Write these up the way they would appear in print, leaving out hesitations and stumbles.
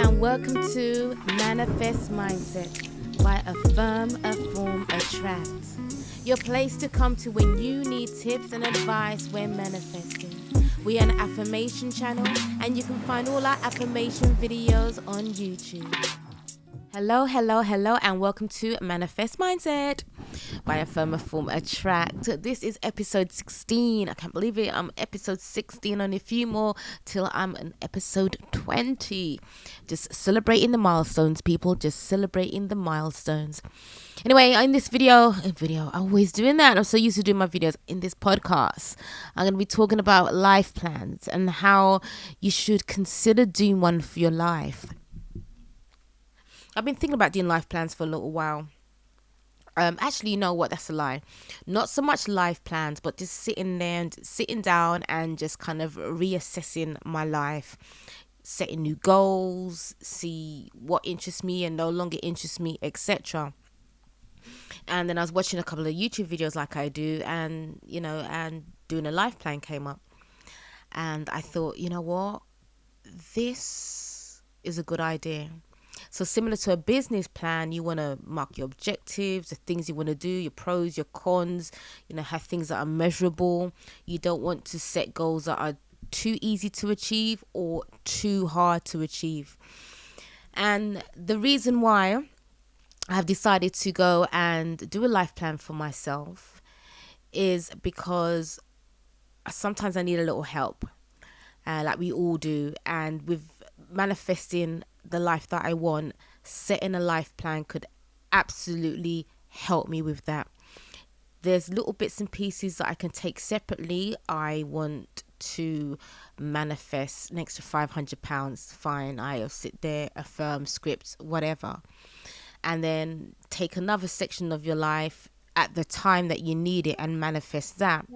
and welcome to Manifest Mindset by Affirm Afform Attract. Your place to come to when you need tips and advice when manifesting. We are an affirmation channel and you can find all our affirmation videos on YouTube. Hello, and welcome to Manifest Mindset by Affirm Afform Attract. This is episode 16. I can't believe it. I'm episode 16, only a few more till I'm in episode 20. Just celebrating the milestones, people. Just celebrating the milestones. Anyway, in this video, I'm always doing that. I'm so used to doing my videos. In this podcast, I'm going to be talking about life plans and how you should consider doing one for your life. I've been thinking about doing life plans for a little while. Actually, you know what? That's a lie. Not so much life plans, but just sitting down and just kind of reassessing my life, setting new goals, see what interests me and no longer interests me, etc. And then I was watching a couple of YouTube videos like I do, and doing a life plan came up. And I thought, you know what? This is a good idea. So similar to a business plan, you want to mark your objectives, the things you want to do, your pros, your cons, have things that are measurable. You don't want to set goals that are too easy to achieve or too hard to achieve. And the reason why I have decided to go and do a life plan for myself is because sometimes I need a little help, like we all do. And with manifesting the life that I want, setting a life plan could absolutely help me with that. There's little bits and pieces that I can take separately. I want to manifest an extra £500. Fine, I'll sit there, affirm, script, whatever. And then take another section of your life at the time that you need it and manifest that.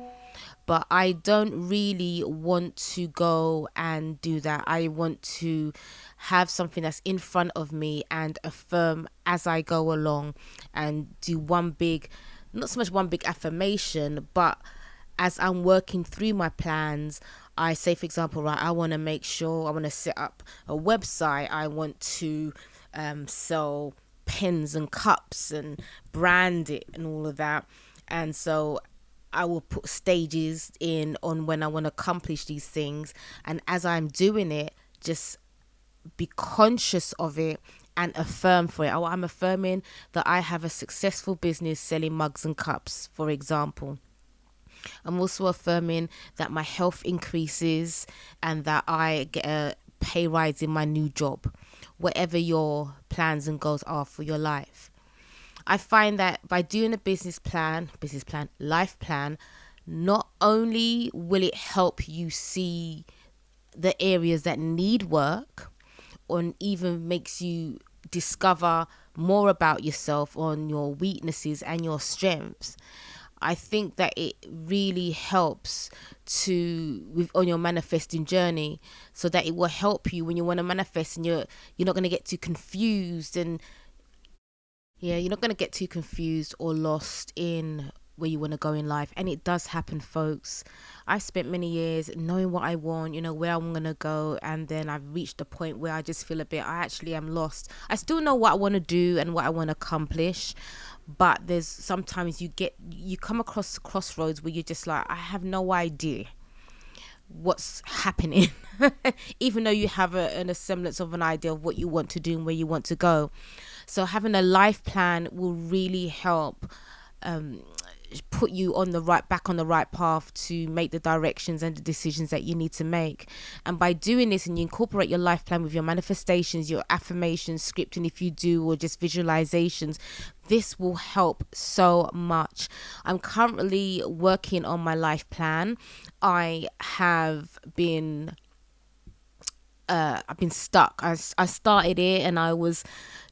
But I don't really want to go and do that. I want to have something that's in front of me and affirm as I go along and do not so much one big affirmation, but as I'm working through my plans, I say, for example, right, I want to set up a website. I want to sell pens and cups and brand it and all of that. And so I will put stages in on when I want to accomplish these things. And as I'm doing it, just be conscious of it and affirm for it. I'm affirming that I have a successful business selling mugs and cups, for example. I'm also affirming that my health increases and that I get a pay rise in my new job, whatever your plans and goals are for your life. I find that by doing a business plan, life plan, not only will it help you see the areas that need work, or even makes you discover more about yourself on your weaknesses and your strengths. I think that it really helps on your manifesting journey, so that it will help you when you want to manifest, and you're not going to get too confused you're not going to get too confused or lost in where you want to go in life. And it does happen, folks. I've spent many years knowing what I want, where I'm going to go. And then I've reached a point where I just feel I actually am lost. I still know what I want to do and what I want to accomplish. But there's sometimes you come across crossroads where you're just like, I have no idea what's happening, even though you have a semblance of an idea of what you want to do and where you want to go. So having a life plan will really help put you back on the right path to make the directions and the decisions that you need to make. And by doing this, and you incorporate your life plan with your manifestations, your affirmations, scripting if you do, or just visualizations, this will help so much. I'm currently working on my life plan. I've been stuck. I started it and I was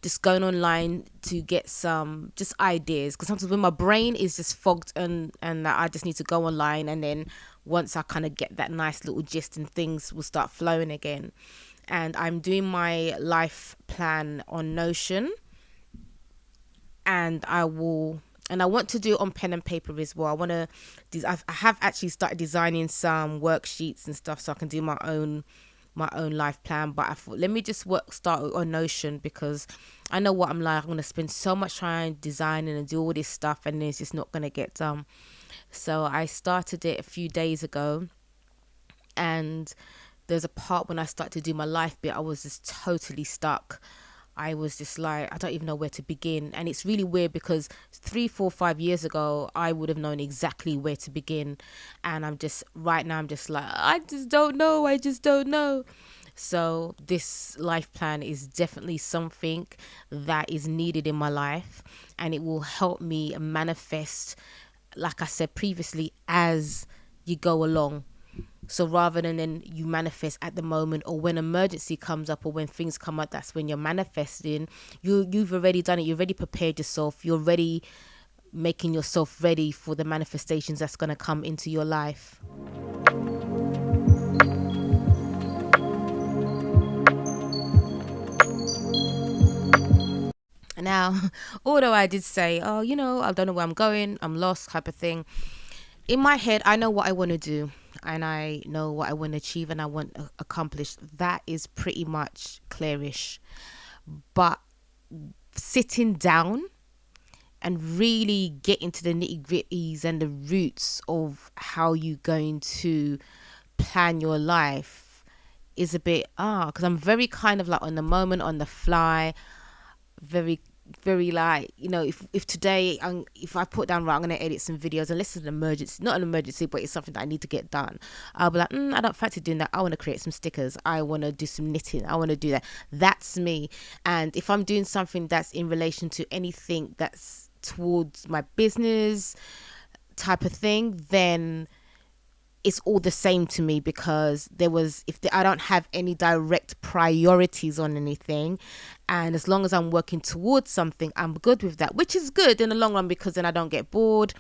just going online to get some just ideas, because sometimes when my brain is just fogged and I just need to go online, and then once I kind of get that nice little gist, and things will start flowing again. And I'm doing my life plan on Notion, and I want to do it on pen and paper as well. I have actually started designing some worksheets and stuff, so I can do my own my own life plan. But I thought, let me just start on Notion, because I know what I'm like. I'm going to spend so much time designing and do all this stuff, and it's just not going to get done. So I started it a few days ago, and there's a part when I started to do my life bit, I was just totally stuck. I was just like, I don't even know where to begin. And it's really weird, because 3, 4, 5 years ago, I would have known exactly where to begin. And right now, I'm just like, I just don't know. I just don't know. So this life plan is definitely something that is needed in my life, and it will help me manifest, like I said previously, as you go along. So rather than then you manifest at the moment, or when emergency comes up, or when things come up, that's when you're manifesting. You've already done it. You've already prepared yourself. You're already making yourself ready for the manifestations that's going to come into your life. Now, although I did say, oh, I don't know where I'm going, I'm lost, type of thing, in my head, I know what I want to do, and I know what I want to achieve and I want to accomplish. That is pretty much clearish. But sitting down and really get into the nitty gritties and the roots of how you're going to plan your life is a bit, because I'm very kind of like on the moment, on the fly, very like, if today, if I put down, right, I'm going to edit some videos, unless it's an emergency, not an emergency, but it's something that I need to get done, I'll be like, I don't fancy doing that. I want to create some stickers. I want to do some knitting. I want to do that. That's me. And if I'm doing something that's in relation to anything that's towards my business type of thing, then it's all the same to me, because I don't have any direct priorities on anything, and as long as I'm working towards something, I'm good with that, which is good in the long run, because then I don't get bored.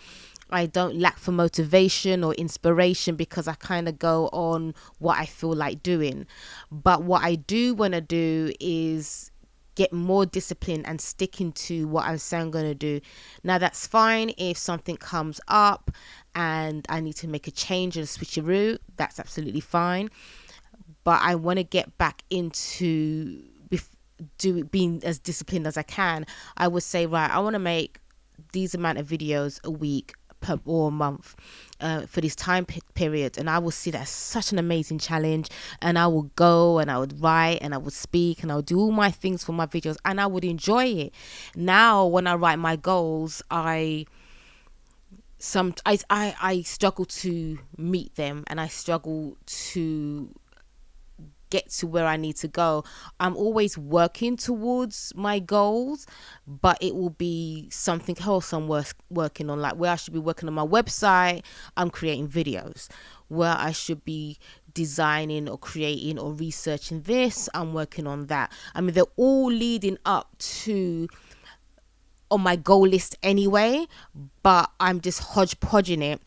I don't lack for motivation or inspiration, because I kind of go on what I feel like doing. But what I do want to do is get more discipline and sticking to what I'm saying I'm going to do. Now, that's fine if something comes up and I need to make a change and a switcheroo. That's absolutely fine. But I want to get back into being as disciplined as I can. I would say, right, I want to make these amount of videos a week or a month for this time period, and I will see that as such an amazing challenge, and I will go and I would write and I would speak and I would do all my things for my videos, and I would enjoy it. Now when I write my goals, I struggle to meet them, and I struggle to get to where I need to go. I'm always working towards my goals, but it will be something else I'm working on. Like where I should be working on my website, I'm creating videos. Where I should be designing or creating or researching this, I'm working on that. I mean, they're all leading up to on my goal list anyway, but I'm just hodgepodging it.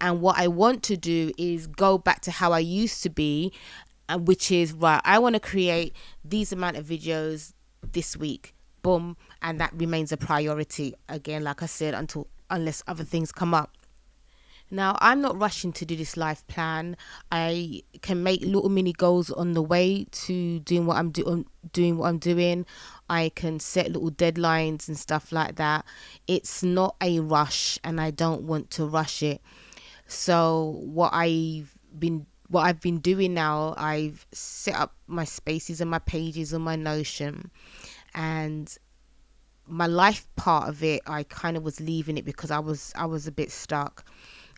And what I want to do is go back to how I used to be, and which is, right, I want to create these amount of videos this week, boom, and that remains a priority, again, like I said, unless other things come up. Now, I'm not rushing to do this life plan. I can make little mini goals on the way to doing what I'm doing. I can set little deadlines and stuff like that. It's not a rush, and I don't want to rush it. So what I've been doing now, I've set up my spaces and my pages on my Notion, and my life part of it, I kind of was leaving it because I was a bit stuck.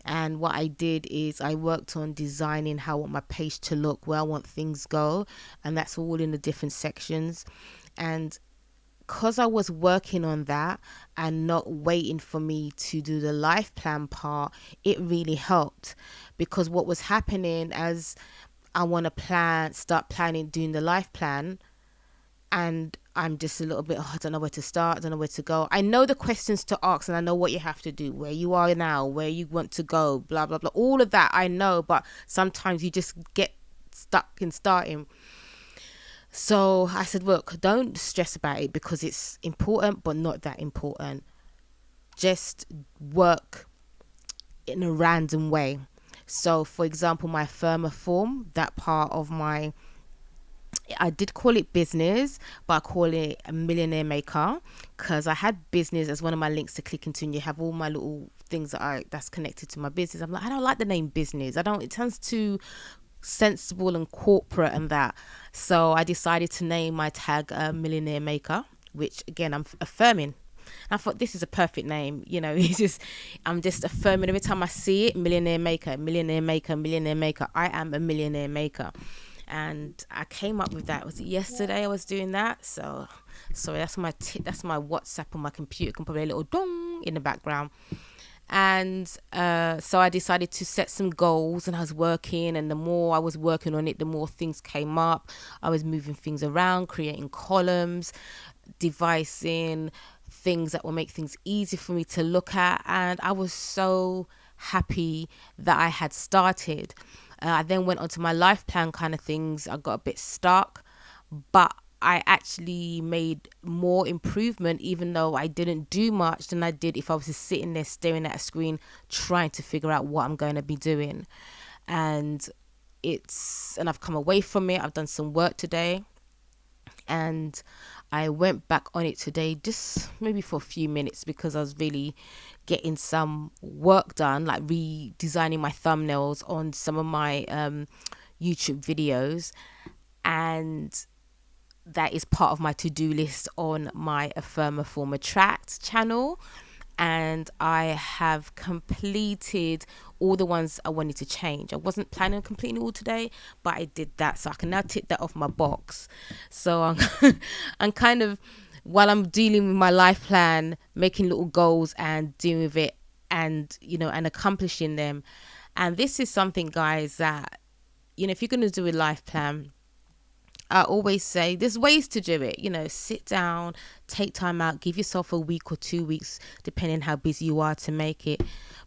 And what I did is I worked on designing how I want my page to look, where I want things go, and that's all in the different sections. And because I was working on that and not waiting for me to do the life plan part, it really helped, because what was happening as I want to start planning, doing the life plan, and I'm just a little bit, I don't know where to start, I don't know where to go. I know the questions to ask, and I know what you have to do, where you are now, where you want to go, blah, blah, blah. All of that I know, but sometimes you just get stuck in starting. So I said, look, don't stress about it, because it's important, but not that important. Just work in a random way. So, for example, my Affirm Afform, that part of my I did call it business, but I call it a millionaire maker because I had business as one of my links to click into, and you have all my little things that's connected to my business. I'm like, I don't like the name business. It sounds too sensible and corporate and that. So I decided to name my tag millionaire maker, which again I'm affirming. I thought this is a perfect name, I'm just affirming every time I see it. Millionaire maker, millionaire maker, millionaire maker. I am a millionaire maker. And I came up with that. Was it yesterday I was doing that? So sorry, that's my WhatsApp on my computer. You can probably a little dong in the background. And so I decided to set some goals, and I was working, and the more I was working on it, the more things came up. I was moving things around, creating columns, devising things that will make things easy for me to look at, and I was so happy that I had started. I then went on to my life plan kind of things. I got a bit stuck, but I actually made more improvement, even though I didn't do much, than I did if I was just sitting there staring at a screen trying to figure out what I'm going to be doing. And I've come away from it. I've done some work today, and I went back on it today just maybe for a few minutes because I was really getting some work done, like redesigning my thumbnails on some of my YouTube videos. And that is part of my to-do list on my Affirm Afform Attract channel. And I have completed all the ones I wanted to change. I wasn't planning on completing all today, but I did that, so I can now tick that off my box. So I'm kind of, while I'm dealing with my life plan, making little goals and dealing with it, and and accomplishing them. And this is something, guys, that if you're going to do a life plan, I always say there's ways to do it. Sit down, take time out, give yourself a week or 2 weeks, depending how busy you are, to make it.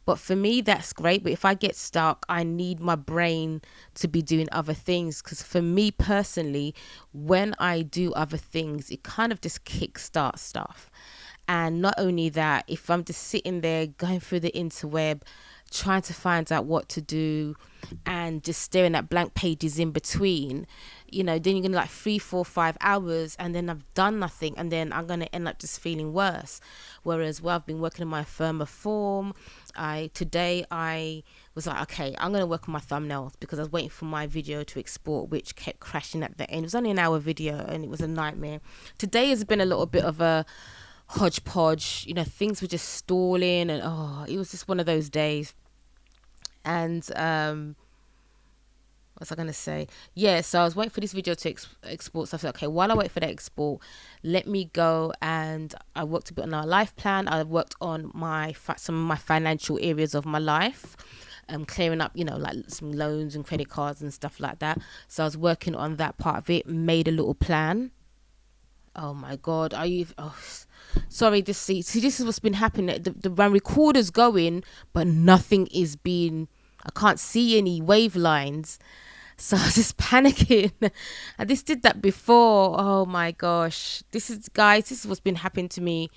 But for me, that's great. But if I get stuck, I need my brain to be doing other things. Because for me personally, when I do other things, it kind of just kickstarts stuff. And not only that, if I'm just sitting there going through the interweb, trying to find out what to do and just staring at blank pages in between, then you're gonna like 3, 4, 5 hours, and then I've done nothing, and then I'm gonna end up just feeling worse. Whereas I've been working on my Affirm Afform. Today I was like, okay, I'm gonna work on my thumbnails because I was waiting for my video to export, which kept crashing at the end. It was only an hour video and it was a nightmare. Today has been a little bit of a hodgepodge. Things were just stalling, and it was just one of those days. And what was I going to say? Yeah, so I was waiting for this video to export. So I said, okay, while I wait for that export, let me go, and I worked a bit on our life plan. I worked on some of my financial areas of my life, clearing up, like some loans and credit cards and stuff like that. So I was working on that part of it, made a little plan. Oh my God, sorry, this is what's been happening. The recorder's going, but nothing is being, I can't see any wave lines. So I was just panicking. And this did that before. Oh my gosh. This is what's been happening to me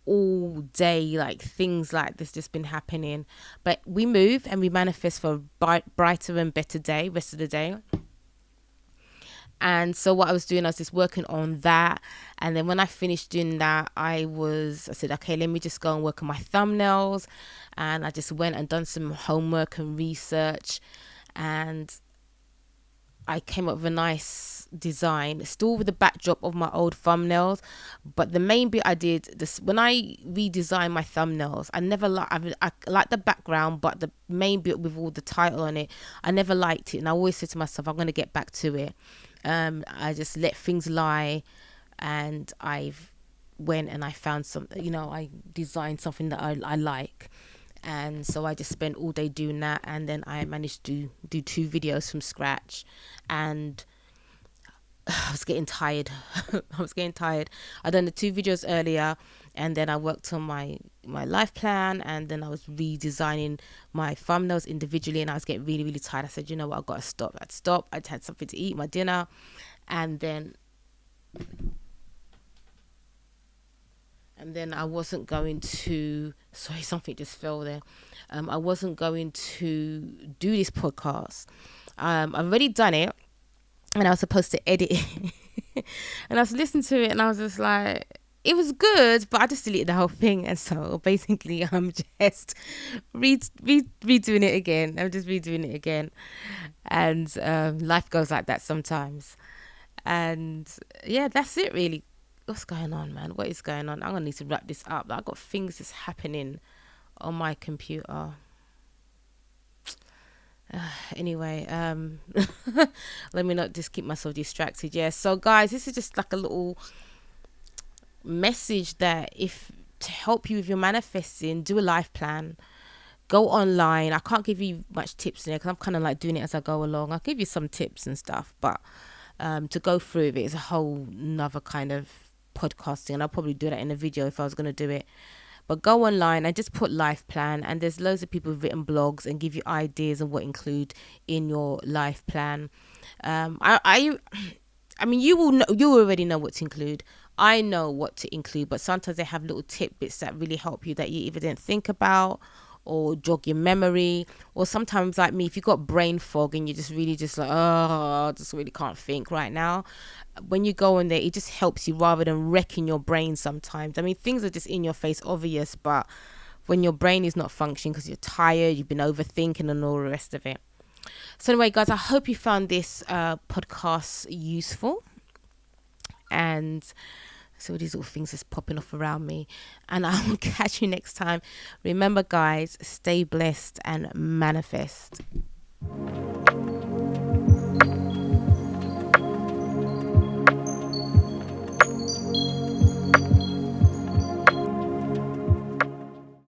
all day. Like, things like this just been happening. But we move and we manifest for a brighter and better day, rest of the day. And so what I was doing, I was just working on that. And then when I finished doing that, I said, okay, let me just go and work on my thumbnails. And I just went and done some homework and research. And I came up with a nice design, still with the backdrop of my old thumbnails. But the main bit I did, when I redesigned my thumbnails, I like the background, but the main bit with all the title on it, I never liked it. And I always said to myself, I'm going to get back to it. I just let things lie, and I went and I found something, I designed something that I like. And so I just spent all day doing that, and then I managed to do 2 videos from scratch. And I was getting tired. I'd done the 2 videos earlier, and then I worked on my life plan, and then I was redesigning my thumbnails individually, and I was getting really, really tired. I said, you know what, I've got to stop. I'd had something to eat, my dinner, and then I wasn't going to, sorry, something just fell there. I wasn't going to do this podcast. I've already done it. and I was supposed to edit it. And I was listening to it and I was just like, it was good, but I just deleted the whole thing. And so basically I'm just redoing it again. I'm just redoing it again. And life goes like that sometimes. And yeah, that's it really. What's going on, man? What is going on? I'm going to need to wrap this up. I've got things that's happening on my computer. Anyway, let me not just keep myself distracted. Yeah, so guys, this is just like a little message that if to help you with your manifesting, do a life plan, go online. I can't give you much tips in there because I'm kind of like doing it as I go along. I'll give you some tips and stuff, but to go through it is a whole nother kind of podcasting, and I'll probably do that in a video if I was going to do it. But go online and just put life plan, and there's loads of people who've written blogs and give you ideas of what include in your life plan. I mean, you will know, you already know what to include. I know what to include, but sometimes they have little tidbits that really help you that you either didn't think about or jog your memory. Or sometimes, like me, if you've got brain fog and you're just really just like, oh, I just really can't think right now, when you go in there, it just helps you rather than wrecking your brain sometimes. I mean, things are just in your face obvious, but when your brain is not functioning because you're tired, you've been overthinking and all the rest of it. So anyway, guys, I hope you found this podcast useful. And so these little things just popping off around me. And I will catch you next time. Remember, guys, stay blessed and manifest.